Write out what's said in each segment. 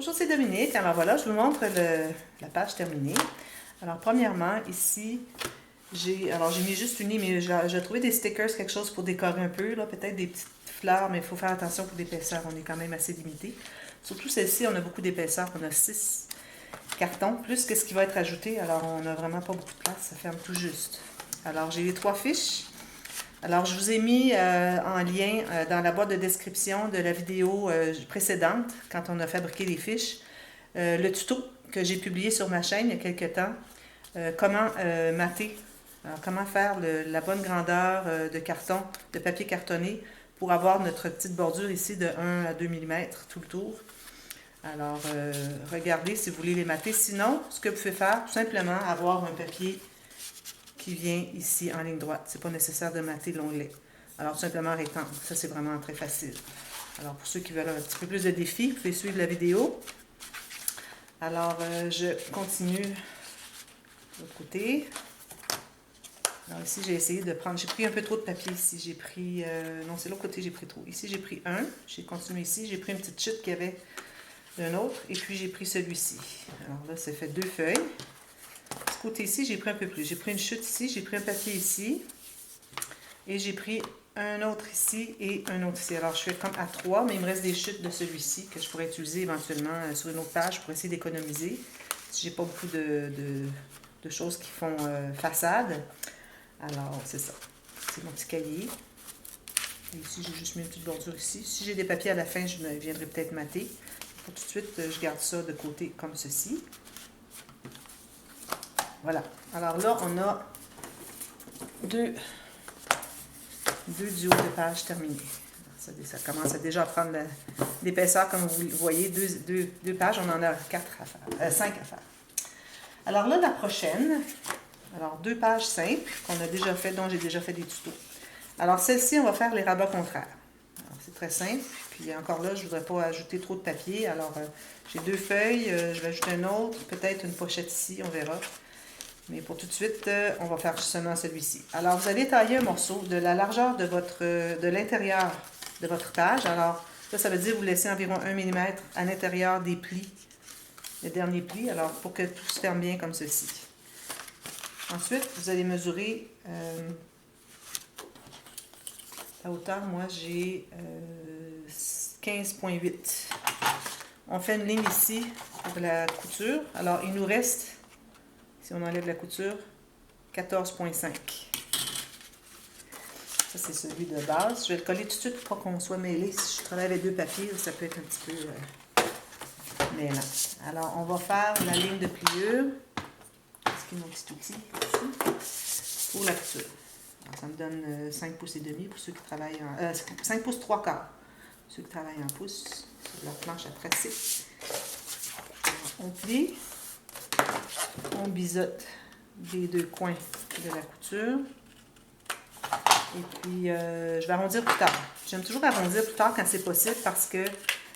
Bonjour, c'est Dominique. Alors voilà, je vous montre la page terminée. Alors premièrement, ici, j'ai mis juste une ligne, mais j'ai trouvé des stickers, quelque chose pour décorer un peu, là, peut-être des petites fleurs, mais il faut faire attention pour l'épaisseur, on est quand même assez limité. Surtout celle-ci, on a beaucoup d'épaisseur, on a 6 cartons, plus que ce qui va être ajouté, alors on n'a vraiment pas beaucoup de place, ça ferme tout juste. Alors j'ai les 3 fiches. Alors, je vous ai mis en lien dans la boîte de description de la vidéo précédente, quand on a fabriqué les fiches, le tuto que j'ai publié sur ma chaîne il y a quelques temps, comment mater, alors, comment faire la bonne grandeur de carton, de papier cartonné, pour avoir notre petite bordure ici de 1 à 2 mm tout le tour. Alors, regardez si vous voulez les mater. Sinon, ce que vous pouvez faire, tout simplement, avoir un papier qui vient ici en ligne droite. C'est pas nécessaire de mater l'onglet. Alors, tout simplement rectangle. Ça, c'est vraiment très facile. Alors, pour ceux qui veulent un petit peu plus de défis, vous pouvez suivre la vidéo. Alors, je continue de l'autre côté. Alors, ici, j'ai essayé de prendre... J'ai pris un peu trop de papier ici. J'ai pris... non, c'est l'autre côté, j'ai pris trop. Ici, j'ai pris un. J'ai continué ici. J'ai pris une petite chute qu'il y avait d'un autre. Et puis, j'ai pris celui-ci. Alors là, ça fait 2 feuilles. Ce côté ici, j'ai pris un peu plus. J'ai pris une chute ici, j'ai pris un papier ici, et j'ai pris un autre ici et un autre ici. Alors, je fais comme à 3, mais il me reste des chutes de celui-ci que je pourrais utiliser éventuellement sur une autre page pour essayer d'économiser. Si j'ai pas beaucoup de choses qui font façade. Alors, c'est ça. C'est mon petit cahier. Et ici, j'ai juste mis une petite bordure ici. Si j'ai des papiers à la fin, je viendrai peut-être mater. Pour tout de suite, je garde ça de côté comme ceci. Voilà. Alors là, on a deux duos de pages terminés. Ça commence à déjà prendre l'épaisseur, comme vous voyez, deux pages. On en a 5 à faire. Alors là, la prochaine, alors 2 pages simples qu'on a déjà fait, dont j'ai déjà fait des tutos. Alors celle-ci, on va faire les rabats contraires. C'est très simple. Puis encore là, je ne voudrais pas ajouter trop de papier. Alors, j'ai 2 feuilles. Je vais ajouter un autre, peut-être une pochette ici, on verra. Mais pour tout de suite, on va faire seulement celui-ci. Alors, vous allez tailler un morceau de la largeur de l'intérieur de votre page. Alors, ça veut dire que vous laissez environ 1 mm à l'intérieur des plis, les derniers plis, alors pour que tout se ferme bien comme ceci. Ensuite, vous allez mesurer la hauteur. Moi, j'ai 15,8. On fait une ligne ici pour la couture. Alors, il nous reste... Si on enlève la couture, 14,5. Ça, c'est celui de base. Je vais le coller tout de suite pour qu'on soit mêlé. Si je travaille avec 2 papiers, ça peut être un petit peu mêlant. Alors, on va faire la ligne de pliure. Est-ce qu'il y a mon petit outil ici? Pour la couture. Alors, ça me donne 5 pouces et demi pour ceux qui travaillent en... 5 pouces 3 quarts. Ceux qui travaillent en pouces sur leur planche à tracer. Alors, on plie. On biseaute des 2 coins de la couture. Et puis, je vais arrondir plus tard. J'aime toujours arrondir plus tard quand c'est possible parce que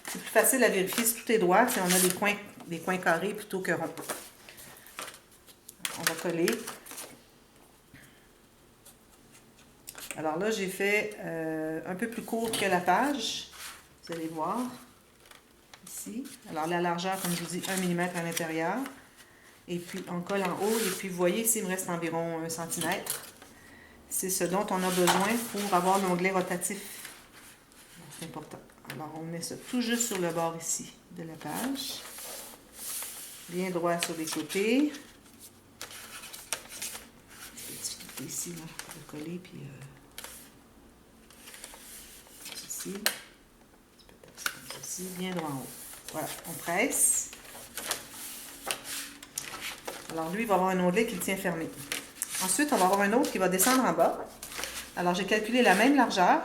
c'est plus facile à vérifier si tout est droit, si on a des coins carrés plutôt que ronds. On va coller. Alors là, j'ai fait un peu plus court que la page. Vous allez voir. Ici. Alors la largeur, comme je vous dis, 1 mm à l'intérieur. Et puis, on colle en haut. Et puis, vous voyez, ici, il me reste environ 1 cm. C'est ce dont on a besoin pour avoir l'onglet rotatif. C'est important. Alors, on met ça tout juste sur le bord ici de la page. Bien droit sur les côtés. Petit ici, là, pour le coller. Puis, ici. Peut-être comme ceci. Bien droit en haut. Voilà, on presse. Alors, lui, il va avoir un onglet qui le tient fermé. Ensuite, on va avoir un autre qui va descendre en bas. Alors, j'ai calculé la même largeur.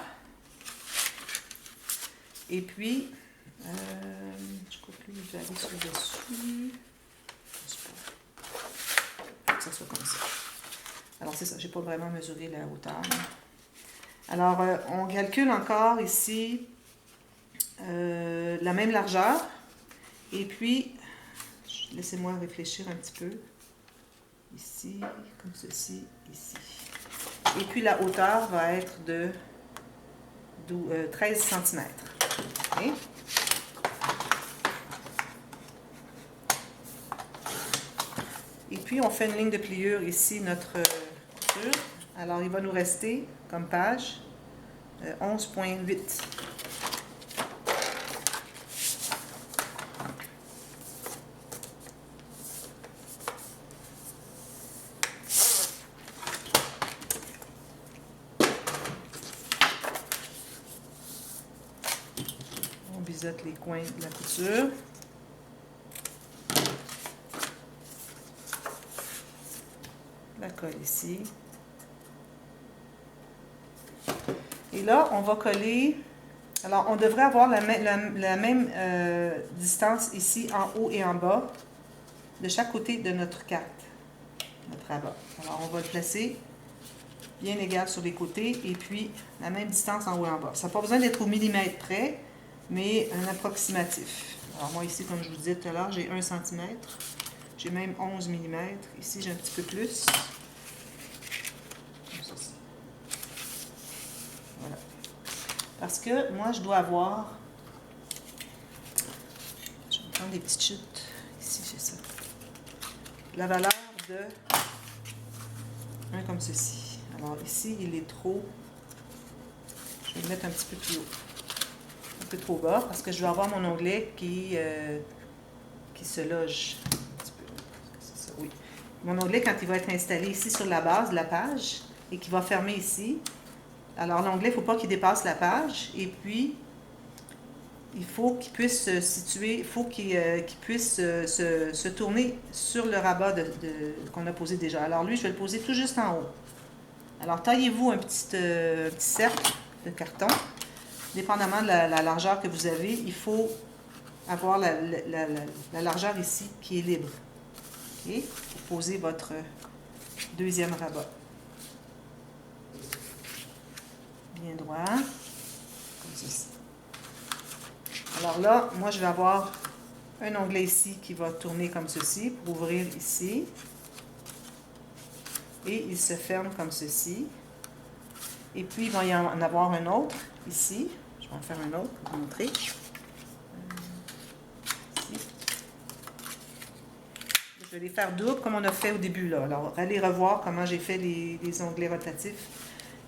Et puis, je crois que lui, je vais aller sur le dessus. Que ça soit comme ça. Alors, c'est ça. Je n'ai pas vraiment mesuré la hauteur. Alors, on calcule encore ici la même largeur. Et puis, laissez-moi réfléchir un petit peu. Ici, comme ceci, ici. Et puis la hauteur va être de 13 cm. Okay? puis on fait une ligne de pliure ici, notre couture. Alors il va nous rester comme page 11,8. On biseaute les coins de la couture. La colle ici. Et là, on va coller. Alors, on devrait avoir la même distance ici, en haut et en bas, de chaque côté de notre carte, notre rabat. Alors, on va le placer bien égal sur les côtés et puis la même distance en haut et en bas. Ça n'a pas besoin d'être au millimètre près, mais un approximatif. Alors, moi, ici, comme je vous disais tout à l'heure, j'ai 1 cm. J'ai même 11 mm. Ici, j'ai un petit peu plus. Voilà. Parce que moi, je dois avoir... Je vais prendre des petites chutes. Ici, j'ai ça. La valeur de... Un comme ceci. Alors, ici, il est trop... Je vais le mettre un petit peu plus haut. Un peu trop bas, parce que je vais avoir mon onglet qui se loge. Un petit peu. C'est ça, oui. Mon onglet, quand il va être installé ici sur la base de la page, et qui va fermer ici, alors l'onglet, il ne faut pas qu'il dépasse la page, et puis il faut qu'il puisse se situer, il faut qu'il puisse se tourner sur le rabat qu'on a posé déjà. Alors lui, je vais le poser tout juste en haut. Alors taillez-vous un petit cercle de carton, dépendamment de la largeur que vous avez, il faut avoir la largeur ici qui est libre. Okay? Pour poser votre deuxième rabat. Bien droit, comme ceci. Alors là, moi je vais avoir un onglet ici qui va tourner comme ceci pour ouvrir ici. Et il se ferme comme ceci. Et puis il va y en avoir un autre ici. Je vais en faire un autre pour vous montrer. Ici. Je vais les faire doubles comme on a fait au début là. Alors allez revoir comment j'ai fait les onglets rotatifs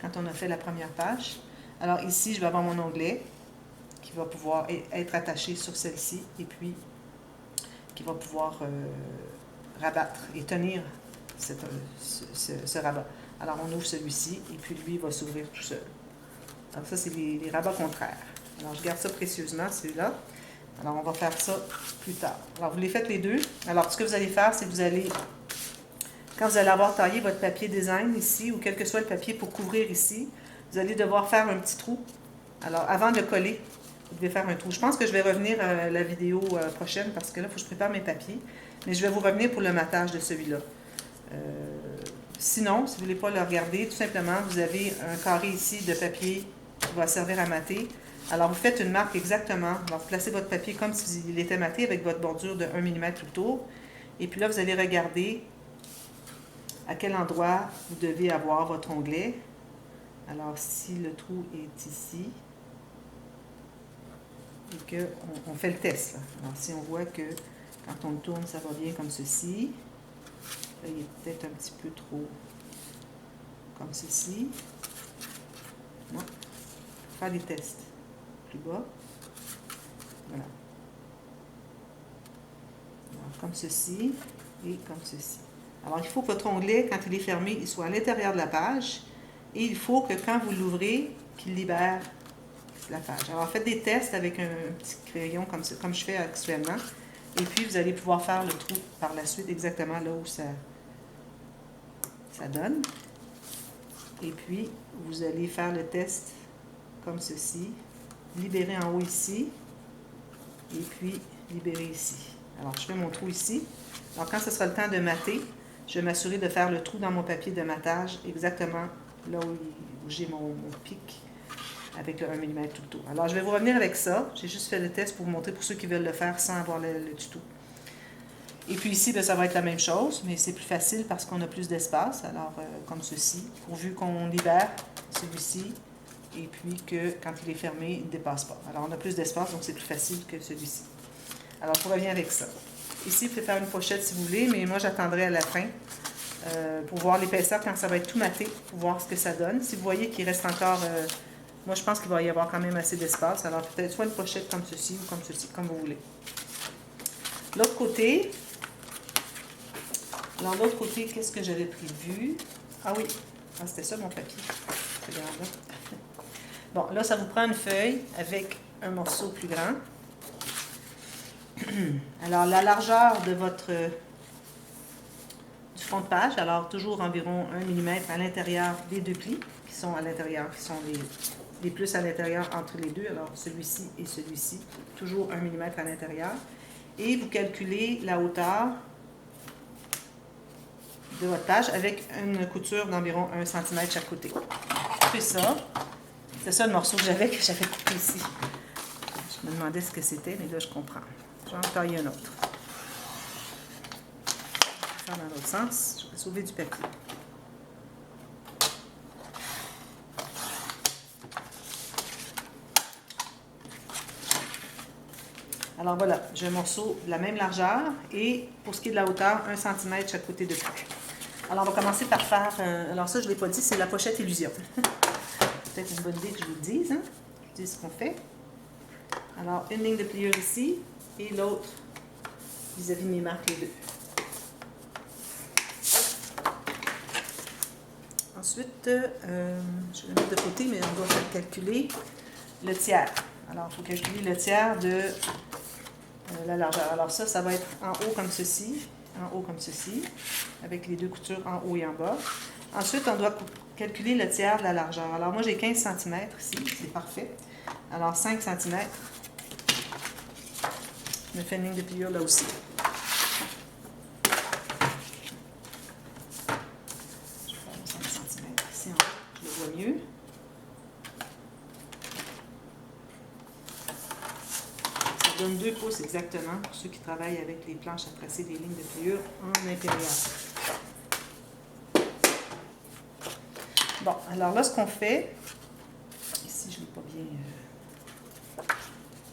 quand on a fait la première page. Alors ici, je vais avoir mon onglet qui va pouvoir être attaché sur celle-ci et puis qui va pouvoir rabattre et tenir ce rabat. Alors on ouvre celui-ci et puis lui il va s'ouvrir tout seul. Alors ça, c'est les rabats contraires. Alors je garde ça précieusement, celui-là. Alors on va faire ça plus tard. Alors vous les faites les deux. Alors ce que vous allez faire, c'est que vous allez, quand vous allez avoir taillé votre papier design ici, ou quel que soit le papier pour couvrir ici, vous allez devoir faire un petit trou. Alors avant de coller, vous devez faire un trou. Je pense que je vais revenir à la vidéo prochaine parce que là, il faut que je prépare mes papiers. Mais je vais vous revenir pour le matage de celui-là. Sinon, si vous ne voulez pas le regarder, tout simplement, vous avez un carré ici de papier qui va servir à mater. Alors, vous faites une marque exactement. Alors, vous placez votre papier comme s'il était maté avec votre bordure de 1 mm tout le tour. Et puis là, vous allez regarder à quel endroit vous devez avoir votre onglet. Alors, si le trou est ici, et qu'on fait le test. Là. Alors, si on voit que quand on le tourne, ça va bien comme ceci. Là, il est peut-être un petit peu trop comme ceci. Non. Faire des tests. Plus bas. Voilà. Alors, comme ceci et comme ceci. Alors, il faut que votre onglet, quand il est fermé, il soit à l'intérieur de la page. Et il faut que quand vous l'ouvrez, qu'il libère la page. Alors, faites des tests avec un petit crayon comme je fais actuellement. Et puis, vous allez pouvoir faire le trou par la suite exactement là où ça donne. Et puis, vous allez faire le test comme ceci. Libérer en haut ici. Et puis, libérer ici. Alors, je fais mon trou ici. Alors, quand ce sera le temps de mater, je vais m'assurer de faire le trou dans mon papier de matage exactement là où j'ai mon pic avec le 1 mm tout le tour. Alors, je vais vous revenir avec ça. J'ai juste fait le test pour vous montrer pour ceux qui veulent le faire sans avoir le tuto. Et puis ici, bien, ça va être la même chose, mais c'est plus facile parce qu'on a plus d'espace. Alors, comme ceci, pourvu qu'on libère celui-ci, et puis que quand il est fermé, il ne dépasse pas. Alors, on a plus d'espace, donc c'est plus facile que celui-ci. Alors, je reviens avec ça. Ici, vous pouvez faire une pochette si vous voulez, mais moi, j'attendrai à la fin pour voir l'épaisseur quand ça va être tout maté, pour voir ce que ça donne. Si vous voyez qu'il reste encore... moi, je pense qu'il va y avoir quand même assez d'espace. Alors, peut-être soit une pochette comme ceci ou comme ceci, comme vous voulez. L'autre côté... Alors, l'autre côté, qu'est-ce que j'avais prévu? Ah oui, c'était ça mon papier. Regarde là. Bon, là, ça vous prend une feuille avec un morceau plus grand. Alors, la largeur de votre du fond de page, alors toujours environ 1 mm à l'intérieur des deux plis, qui sont à l'intérieur, qui sont les plus à l'intérieur entre les deux, alors celui-ci et celui-ci, toujours 1 mm à l'intérieur. Et vous calculez la hauteur de votre page avec une couture d'environ 1 cm chaque côté. Puis ça, c'est ça le morceau que j'avais coupé ici. Je me demandais ce que c'était, mais là je comprends. Je vais en tailler un autre. Je vais faire dans l'autre sens. Je vais sauver du papier. Alors voilà, j'ai un morceau de la même largeur et pour ce qui est de la hauteur, 1 cm chaque côté de page. Alors on va commencer par faire, alors ça je ne l'ai pas dit, c'est la pochette illusion. Peut-être une bonne idée que je vous le dise, hein? Je vous dis ce qu'on fait. Alors une ligne de pliure ici et l'autre vis-à-vis de mes marques les deux. Ensuite, je vais le mettre de côté, mais on doit faire calculer le tiers. Alors, il faut calculer le tiers de la largeur. Alors ça va être en haut comme ceci, avec les deux coutures en haut et en bas. Ensuite, on doit calculer le tiers de la largeur. Alors moi, j'ai 15 cm ici, c'est parfait. Alors 5 cm, je me fais une ligne de pliure là aussi. Je vais faire 5 cm ici en haut, je le vois mieux. Ça donne 2 pouces exactement pour ceux qui travaillent avec les planches à tracer des lignes de pliure en intérieur. Bon, alors là, ce qu'on fait, ici je ne l'ai pas bien...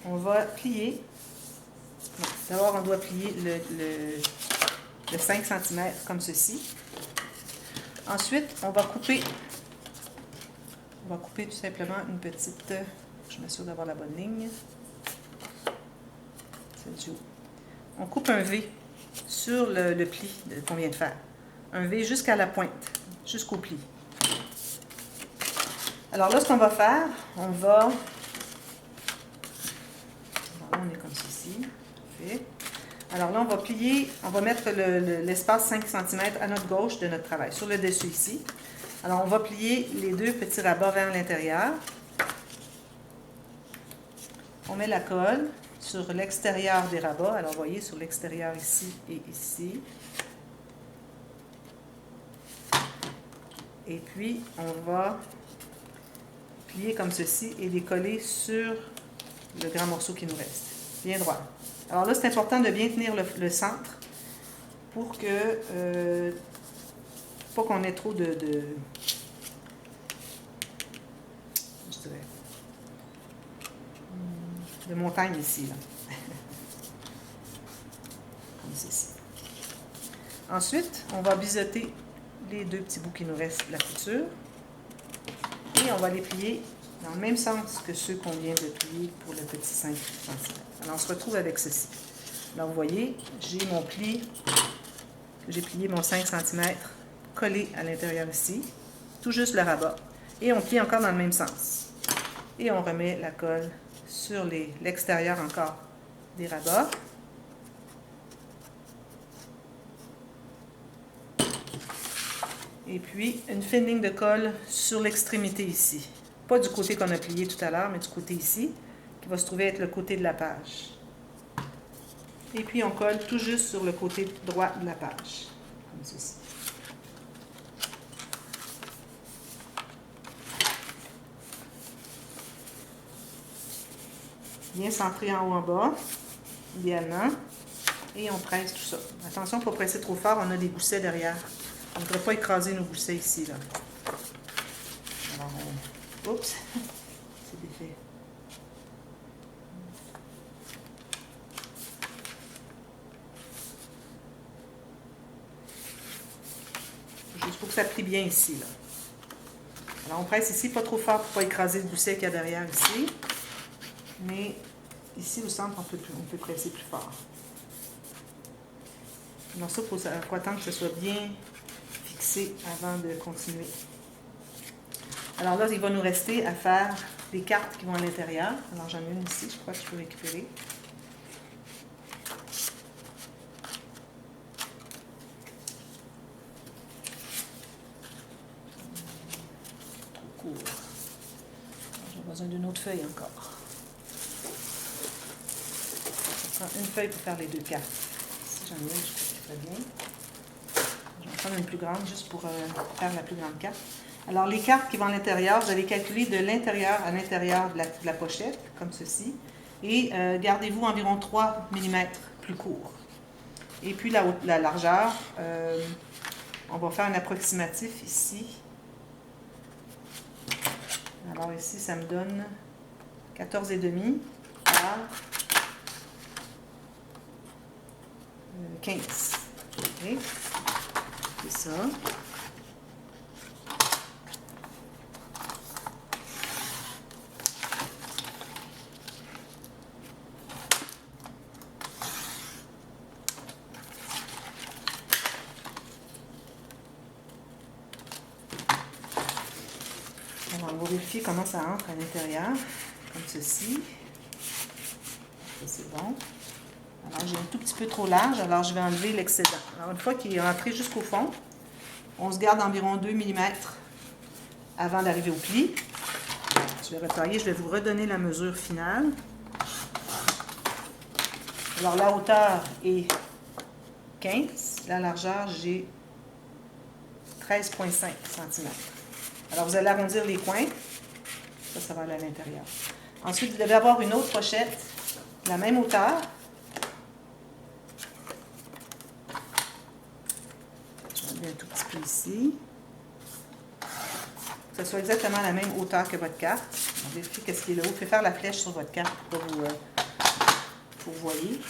on va plier. D'abord, on doit plier le 5 cm comme ceci. Ensuite, on va couper tout simplement une petite... Je m'assure d'avoir la bonne ligne. C'est du haut. On coupe un V sur le pli qu'on vient de faire. Un V jusqu'à la pointe, jusqu'au pli. Alors là, ce qu'on va faire, on va... Alors là, on est comme ceci. Parfait. Alors là, on va plier, on va mettre l'espace 5 cm à notre gauche de notre travail, sur le dessus ici. Alors, on va plier les deux petits rabats vers l'intérieur. On met la colle sur l'extérieur des rabats. Alors, vous voyez, sur l'extérieur ici et ici. Et puis, on va plier comme ceci et les coller sur le grand morceau qui nous reste. Bien droit. Alors là, c'est important de bien tenir le centre pour que pas qu'on ait trop de montagne ici. Là. Comme ceci. Ensuite, on va biseauter les deux petits bouts qui nous restent de la couture et on va les plier dans le même sens que ceux qu'on vient de plier pour le petit 5 cm. Alors, on se retrouve avec ceci. Là, vous voyez, j'ai mon pli, j'ai plié mon 5 cm collé à l'intérieur ici, tout juste le rabat. Et on plie encore dans le même sens. Et on remet la colle sur l'extérieur encore des rabats. Et puis, une fine ligne de colle sur l'extrémité ici. Pas du côté qu'on a plié tout à l'heure, mais du côté ici, qui va se trouver être le côté de la page. Et puis, on colle tout juste sur le côté droit de la page, comme ceci. Bien centré en haut en bas, idéalement. Et on presse tout ça. Attention, il ne faut pas presser trop fort, on a des goussets derrière. On ne devrait pas écraser nos goussets ici, là. Alors, oups, c'est défait. faut que ça plie bien ici, là. Alors, on presse ici, pas trop fort pour ne pas écraser le gousset qu'il y a derrière ici. Mais ici, au centre, on peut presser plus fort. Alors ça, il faut attendre que ce soit bien fixé avant de continuer. Alors là, il va nous rester à faire les cartes qui vont à l'intérieur. Alors, j'en ai une ici, je crois que je peux récupérer. Trop court. J'ai besoin d'une autre feuille encore. Je prends une feuille pour faire les 2 cartes. Ici, j'en ai une, je crois que c'est très bien. Je vais prendre une plus grande juste pour faire la plus grande carte. Alors, les cartes qui vont à l'intérieur, vous allez calculer de l'intérieur à l'intérieur de la pochette, comme ceci. Et gardez-vous environ 3 mm plus court. Et puis, la largeur, on va faire un approximatif ici. Alors, ici, ça me donne 14,5 par 15. Okay. C'est ça. Alors, on va vérifier comment ça entre à l'intérieur, comme ceci. Ça, c'est bon. Alors, j'ai un tout petit peu trop large, alors je vais enlever l'excédent. Alors, une fois qu'il est rentré jusqu'au fond, on se garde environ 2 mm avant d'arriver au pli. Je vais retailler, je vais vous redonner la mesure finale. Alors, la hauteur est 15, la largeur, j'ai 13,5 cm. Alors, vous allez arrondir les coins. Ça va aller à l'intérieur. Ensuite, vous devez avoir une autre pochette, la même hauteur. Je vais enlever un tout petit peu ici. Que ce soit exactement la même hauteur que votre carte. On va vérifier qu'est-ce qui est là-haut. Vous pouvez faire la flèche sur votre carte pour que vous voyez.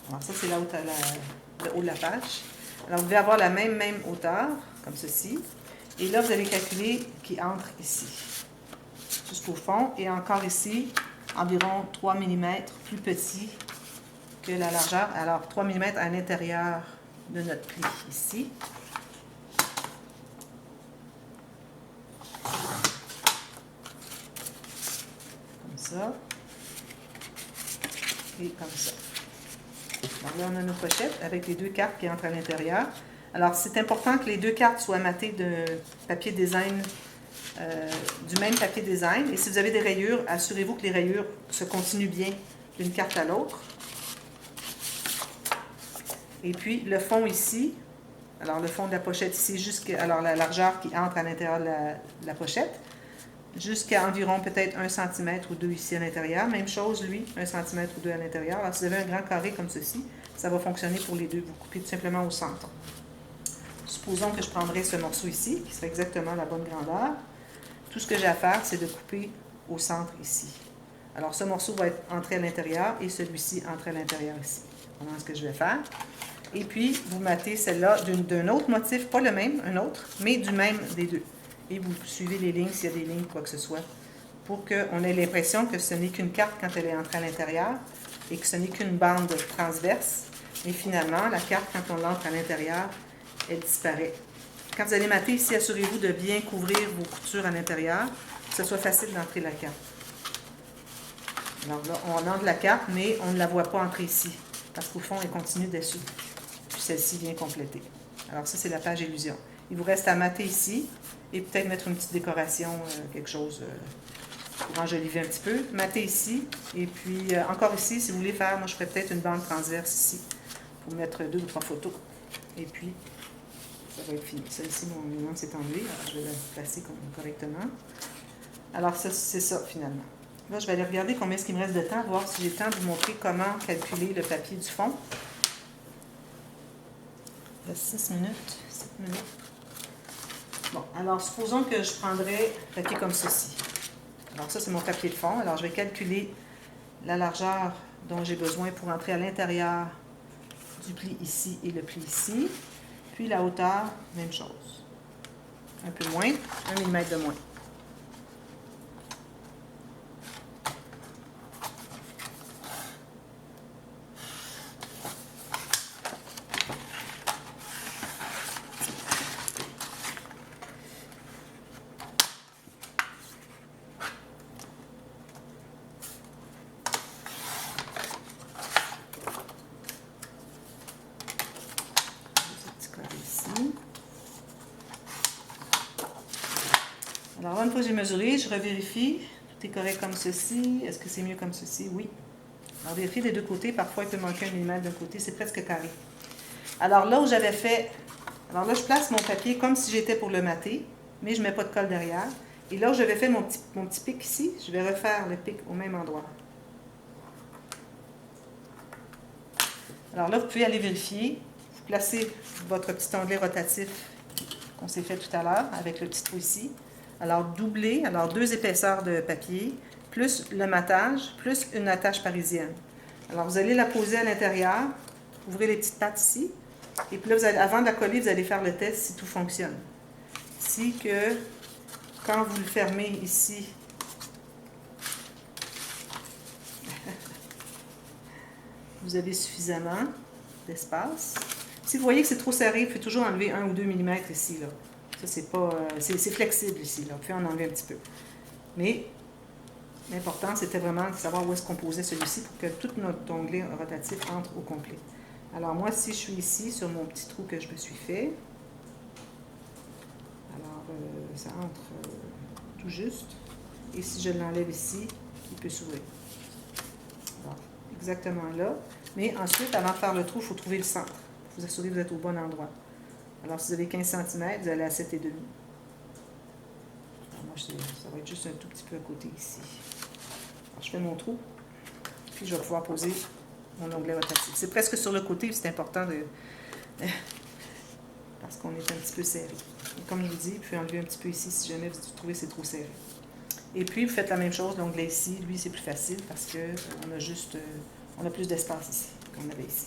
Alors, ça, c'est le haut de la page. Alors, vous devez avoir la même hauteur, comme ceci. Et là, vous allez calculer qui entre ici, jusqu'au fond. Et encore ici, environ 3 mm plus petit que la largeur. Alors, 3 mm à l'intérieur de notre pli ici. Comme ça. Et comme ça. Donc là, on a nos pochettes avec les 2 cartes qui entrent à l'intérieur. Alors, c'est important que les 2 cartes soient matées de papier design, du même papier design. Et si vous avez des rayures, assurez-vous que les rayures se continuent bien d'une carte à l'autre. Et puis, le fond ici, alors le fond de la pochette ici, alors la largeur qui entre à l'intérieur de la pochette, jusqu'à environ peut-être 1 cm ou 2 ici à l'intérieur. Même chose, lui, 1 cm ou 2 à l'intérieur. Alors, si vous avez un grand carré comme ceci, ça va fonctionner pour les deux. Vous coupez tout simplement au centre. Supposons que je prendrais ce morceau ici, qui serait exactement la bonne grandeur. Tout ce que j'ai à faire, c'est de couper au centre ici. Alors, ce morceau va être entré à l'intérieur et celui-ci entré à l'intérieur ici. Voilà ce que je vais faire. Et puis, vous matez celle-là d'un autre motif, pas le même, un autre, mais du même des deux. Et vous suivez les lignes, s'il y a des lignes, quoi que ce soit, pour qu'on ait l'impression que ce n'est qu'une carte quand elle est entrée à l'intérieur et que ce n'est qu'une bande transverse. Mais finalement, la carte, quand on l'entre à l'intérieur, elle disparaît. Quand vous allez mater ici, assurez-vous de bien couvrir vos coutures à l'intérieur, que ce soit facile d'entrer la carte. Alors là, on entre la carte, mais on ne la voit pas entrer ici, parce qu'au fond, elle continue dessus. Puis celle-ci vient compléter. Alors ça, c'est la page illusion. Il vous reste à mater ici, et peut-être mettre une petite décoration, quelque chose pour enjoliver un petit peu. Mater ici, et puis encore ici, si vous voulez faire, moi je ferais peut-être une bande transverse ici, pour mettre 2 ou 3 photos. Et puis, ça va être fini. Celle-ci, mon nom s'est enlevé, alors je vais la placer correctement. Alors, c'est ça, finalement. Là, je vais aller regarder combien est-ce qu'il me reste de temps, voir si j'ai le temps de vous montrer comment calculer le papier du fond. Il reste 6 minutes, 7 minutes. Bon, alors, supposons que je prendrais un papier comme ceci. Alors, ça, c'est mon papier de fond. Alors, je vais calculer la largeur dont j'ai besoin pour entrer à l'intérieur du pli ici et le pli ici. puis la hauteur, même chose. Un peu moins, 1 mm de moins. Ici. Alors, une fois que j'ai mesuré, je revérifie. Tout est correct comme ceci. Est-ce que c'est mieux comme ceci? Oui. Alors, vérifiez des deux côtés. Parfois, il peut manquer 1 mm d'un côté. C'est presque carré. Alors, là où j'avais fait... Alors là, je place mon papier comme si j'étais pour le mater, mais je ne mets pas de colle derrière. Et là où j'avais fait mon petit pic ici, je vais refaire le pic au même endroit. Alors là, vous pouvez aller vérifier. Vous placez votre petit onglet rotatif qu'on s'est fait tout à l'heure avec le petit trou ici. Alors, doublez, alors 2 épaisseurs de papier, plus le matage, plus une attache parisienne. Alors, vous allez la poser à l'intérieur, ouvrez les petites pattes ici, et puis là, avant de la coller, vous allez faire le test si tout fonctionne. Si que, quand vous le fermez ici, vous avez suffisamment d'espace. Si vous voyez que c'est trop serré, vous pouvez toujours enlever 1 ou 2 mm ici, là. Ça, c'est pas... c'est flexible ici, là. Vous pouvez en enlever un petit peu. Mais l'important, c'était vraiment de savoir où est-ce qu'on posait celui-ci pour que tout notre onglet rotatif entre au complet. Alors, moi, si je suis ici, sur mon petit trou que je me suis fait, alors, ça entre tout juste. Et si je l'enlève ici, il peut s'ouvrir. Alors, exactement là. Mais ensuite, avant de faire le trou, il faut trouver le centre. Vous assurer que vous êtes au bon endroit. Alors, si vous avez 15 cm, vous allez à 7,5. Alors, moi, ça va être juste un tout petit peu à côté ici. Alors, je fais mon trou, puis je vais pouvoir poser mon onglet rotatif. C'est presque sur le côté, c'est important de... parce qu'on est un petit peu serré. Et comme je vous dis, vous pouvez enlever un petit peu ici si jamais vous trouvez que c'est trop serré. Et puis, vous faites la même chose, l'onglet ici. Lui, c'est plus facile parce qu'on a juste... on a plus d'espace ici qu'on avait ici.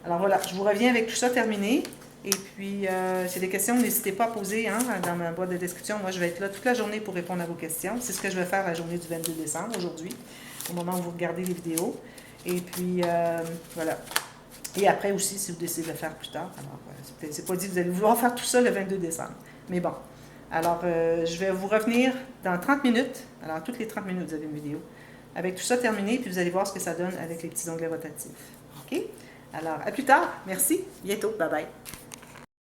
Alors voilà, je vous reviens avec tout ça terminé. Et puis, si y a des questions, n'hésitez pas à poser dans ma boîte de description. Moi, je vais être là toute la journée pour répondre à vos questions. C'est ce que je vais faire la journée du 22 décembre, aujourd'hui, au moment où vous regardez les vidéos. Et puis, voilà. Et après aussi, si vous décidez de le faire plus tard. Alors, c'est pas dit que vous allez vouloir faire tout ça le 22 décembre. Mais bon. Alors, je vais vous revenir dans 30 minutes. Alors, toutes les 30 minutes, vous avez une vidéo. Avec tout ça terminé, puis vous allez voir ce que ça donne avec les petits onglets rotatifs. OK? Alors, à plus tard. Merci. Bientôt. Bye bye.